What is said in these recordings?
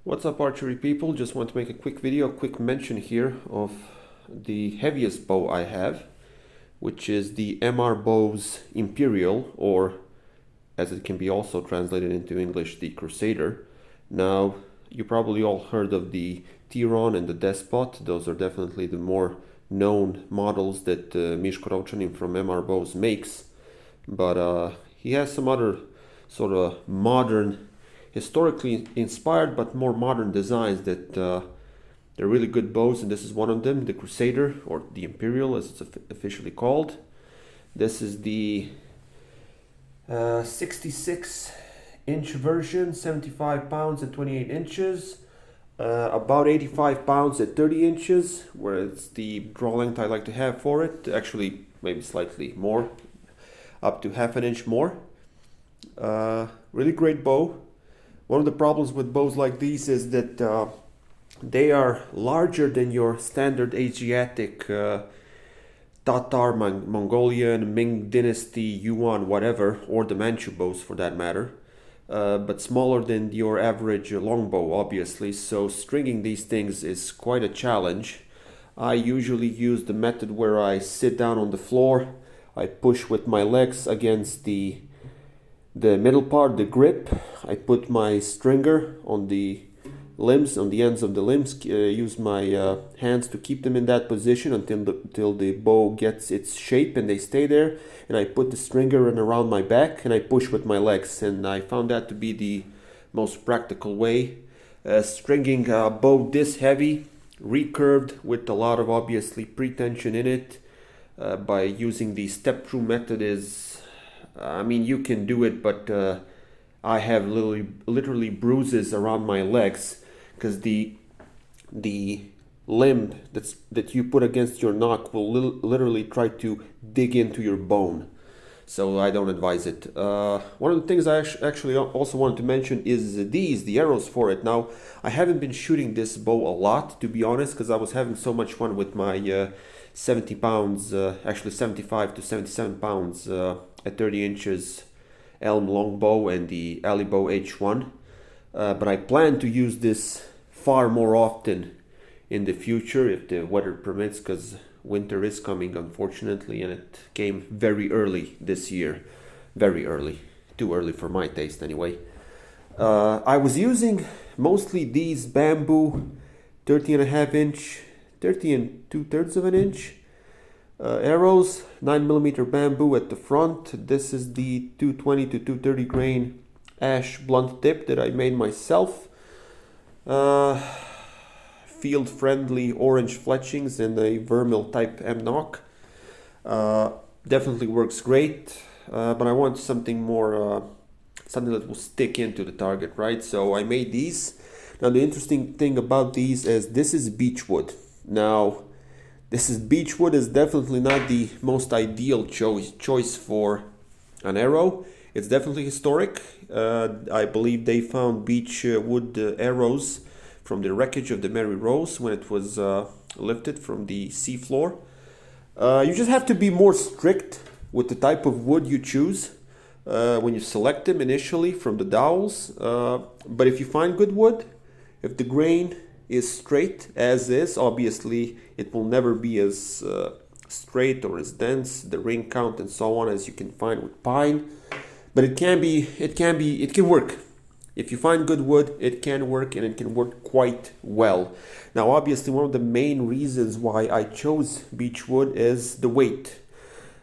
What's up, archery people? Just want to make a quick video, quick mention here of the heaviest bow I have, which is the Bows Imperial, or as it can be also translated into English, the Crusader. Now, you probably all heard of the Tyron and the Despot. Those are definitely the more known models that Miško Rovčanin from Bows makes. But he has some other sort of modern, historically inspired but more modern designs that they're really good bows, and this is one of them, the Crusader, or the Imperial as it's officially called. This is the 66-inch version, 75 pounds at 28 inches, about 85 pounds at 30 inches, where it's the draw length I like to have for it, actually maybe slightly more, up to half an inch more. Really great bow. One of the problems with bows like these is that they are larger than your standard Asiatic Tatar, Mongolian, Ming Dynasty, Yuan, whatever, or the Manchu bows for that matter, but smaller than your average longbow, obviously, so stringing these things is quite a challenge. I usually use the method where I sit down on the floor, I push with my legs against the middle part, the grip. I put my stringer on the limbs, on the ends of the limbs, use my hands to keep them in that position until the bow gets its shape and they stay there, and I put the stringer around my back and I push with my legs, and I found that to be the most practical way. Stringing a bow this heavy, recurved with a lot of obviously pre-tension in it, by using the step-through method is, I mean, you can do it, but I have literally bruises around my legs because the limb that you put against your nock will literally try to dig into your bone. So I don't advise it. One of the things I actually also wanted to mention is the arrows for it. Now, I haven't been shooting this bow a lot, to be honest, because I was having so much fun with my 70 pounds, actually 75 to 77 pounds at 30 inches Elm longbow and the Alibow H1. But I plan to use this far more often in the future if the weather permits, because winter is coming, unfortunately, and it came very early this year. Very early. Too early for my taste anyway. I was using mostly these bamboo 30.5-inch, 30 and 2/3 of an inch arrows, 9mm bamboo at the front. This is the 220 to 230 grain ash blunt tip that I made myself. Field friendly orange fletchings and a vermil type M-Nock. Definitely works great, but I want something more, something that will stick into the target, right? So I made these. Now the interesting thing about these is this is beech wood. Now, beech wood is definitely not the most ideal choice for an arrow. It's definitely historic. I believe they found beech wood arrows from the wreckage of the Mary Rose when it was lifted from the seafloor. You just have to be more strict with the type of wood you choose when you select them initially from the dowels. But if you find good wood, if the grain is straight as is, obviously it will never be as straight or as dense, the ring count and so on, as you can find with pine, but it can work. If you find good wood, it can work, and it can work quite well. Now, obviously, one of the main reasons why I chose beech wood is the weight.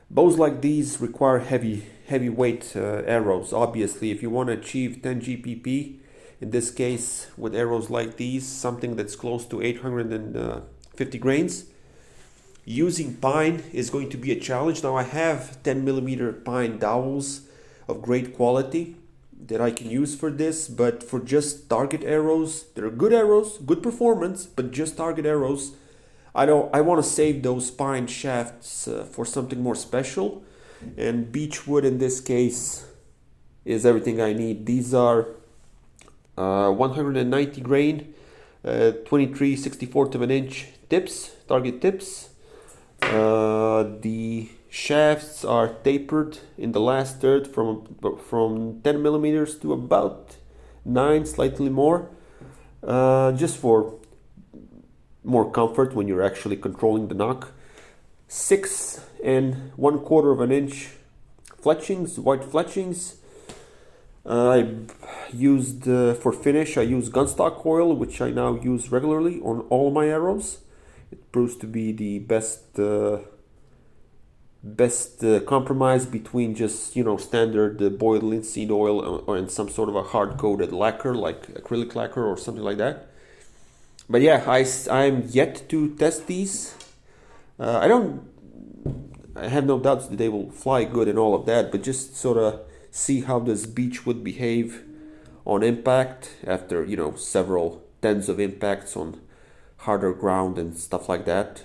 Bows like these require heavy weight arrows. Obviously, if you want to achieve 10 GPP, in this case, with arrows like these, something that's close to 850 grains, using pine is going to be a challenge. Now, I have 10mm pine dowels of great quality that I can use for this, but for just target arrows, they're good arrows, good performance, but just target arrows, I want to save those pine shafts for something more special, and beech wood in this case is everything I need. These are 190 grain, 23/64 of an inch tips, target tips. The shafts are tapered in the last third from 10 millimeters to about 9, slightly more. just for more comfort when you're actually controlling the nock. 6 1/4 of an inch fletchings, white fletchings. I used for finish, I use gunstock oil, which I now use regularly on all my arrows. It proves to be the best compromise between just, you know, standard boiled linseed oil or in some sort of a hard coated lacquer like acrylic lacquer or something like that. But yeah, I'm yet to test these. I have no doubts that they will fly good and all of that, but just sort of see how this Beech would behave on impact after, you know, several tens of impacts on harder ground and stuff like that.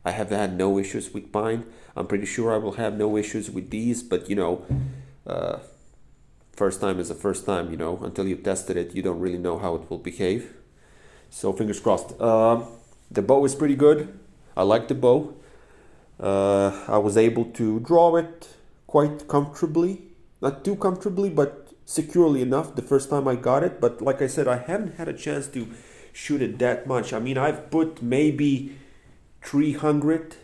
I have had no issues with mine. I'm pretty sure I will have no issues with these, but you know, first time is the first time, you know, until you tested it, you don't really know how it will behave. So fingers crossed. The bow is pretty good. I like the bow. I was able to draw it quite comfortably. Not too comfortably, but securely enough the first time I got it. But like I said, I haven't had a chance to shoot it that much. I mean, I've put maybe 300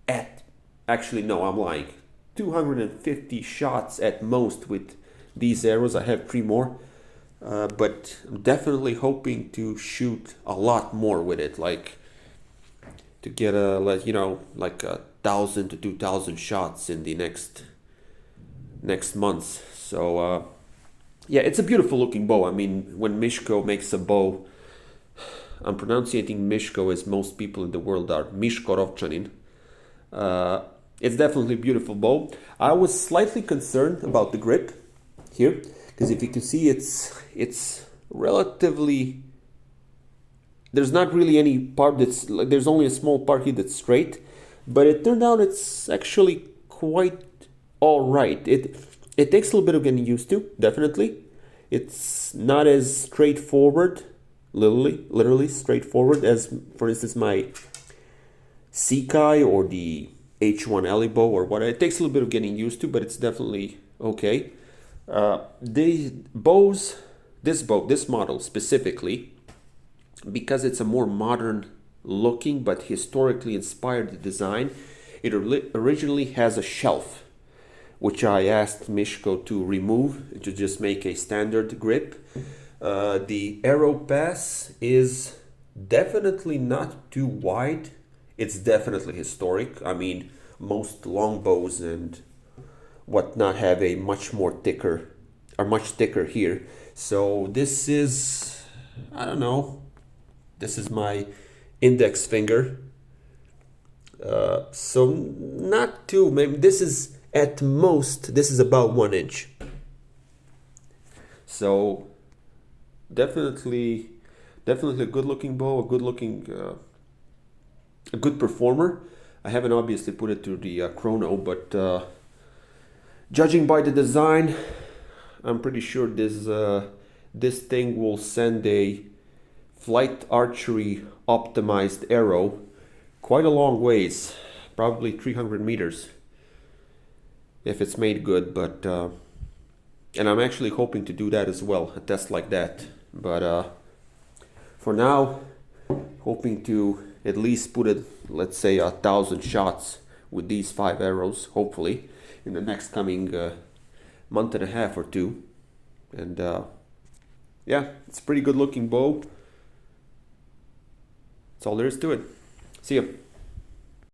at, actually no, I'm lying, 250 shots at most with these arrows. I have 3 more, but I'm definitely hoping to shoot a lot more with it, like to get like 1,000 to 2,000 shots in the next months. So yeah, it's a beautiful looking bow. I mean, when Mishko makes a bow, I'm pronouncing Mishko as most people in the world are, Mishkorovchanin. It's definitely a beautiful bow. I was slightly concerned about the grip here, because if you can see, it's relatively, there's not really any part that's like, there's only a small part here that's straight, but it turned out it's actually quite all right. It takes a little bit of getting used to, definitely. It's not as straightforward, literally straightforward as, for instance, my Sekai or the H1 Alley bow or what. It takes a little bit of getting used to, but it's definitely okay. The bows, this model specifically, because it's a more modern looking but historically inspired design, it originally has a shelf, which I asked Mishko to remove to just make a standard grip. The arrow pass is definitely not too wide. It's definitely historic. I mean, most longbows and whatnot have a much thicker here. So this is, I don't know, this is my index finger. So not too, maybe this is at most, this is about 1 inch. So definitely a good looking bow, a good performer. I haven't obviously put it through the chrono, but judging by the design, I'm pretty sure this thing will send a flight archery optimized arrow quite a long ways, probably 300 meters if it's made good. But and I'm actually hoping to do that as well, a test like that. But for now, hoping to at least put it, let's say, 1,000 shots with these 5 arrows, hopefully in the next coming month and a half or 2. And yeah, it's a pretty good looking bow. That's all there is to it. See ya.